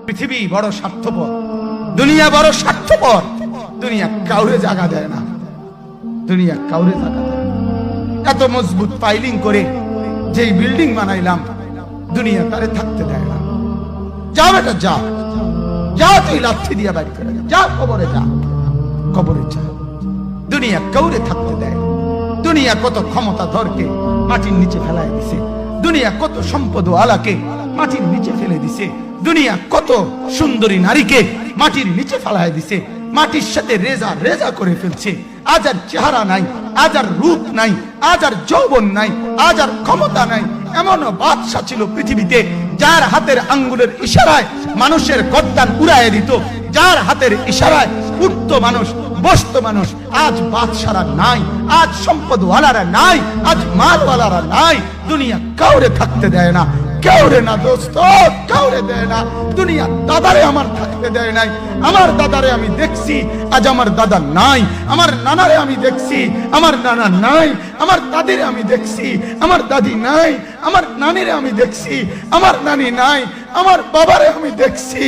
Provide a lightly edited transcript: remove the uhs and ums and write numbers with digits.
পৃথিবী বড় স্বার্থপর, দুনিয়া বড় স্বার্থপর। দুনিয়া কাউরে জায়গা দেয় না, দুনিয়া কাউরে জায়গা দেয় না। এত মজবুত পাইলিং করে যেই বিল্ডিং বানাইলাম, দুনিয়া তারে থাকতে দেয় না। যা বেটা যা, যা তুই লাথি দিয়া বাইর করে যা, কবরে যা, কবরে যা। দুনিয়া কাউরে থাকতে দেয়। দুনিয়া কত ক্ষমতা ধরকে মাটির নিচে ফেলায় দিছে, দুনিয়া কত সম্পদ আলাকে মাটির নিচে ফেলে দিছে, দুনিয়া কত সুন্দরী নারীকে মাটির নিচে ফেলায় দিছে, মাটির সাথে রেজা রেজা করে ফেলছে। আজ আর চেহারা নাই, আজ আর রূপ নাই, আজ আর যৌবন নাই, আজ আর ক্ষমতা নাই। এমন বাদশা ছিল পৃথিবীতে যার হাতের আঙ্গুলের ইশারায় মানুষের গর্দান উড়াইয়া দিত, যার হাতের ইশারায় উঠত মানুষ, বসত মানুষ। আজ বাদশারা নাই, আজ সম্পদওয়ালারা নাই, আজ মালওয়ালারা নাই। দুনিয়া কাউরে থাকতে দেয় না, কাউরে না দোস্ত, কাউরে দেয় না। দুনিয়া দাদারে আমার থাকতে দেয় নাই। আমার দাদারে আমি দেখছি, আজ আমার দাদা নাই। আমার নানারে আমি দেখছি, আমার নানা নাই। আমার দাদিরে আমি দেখছি, আমার দাদি নাই। আমার নানিরে আমি দেখছি, আমার নানি নাই। আমার বাবারে আমি দেখছি।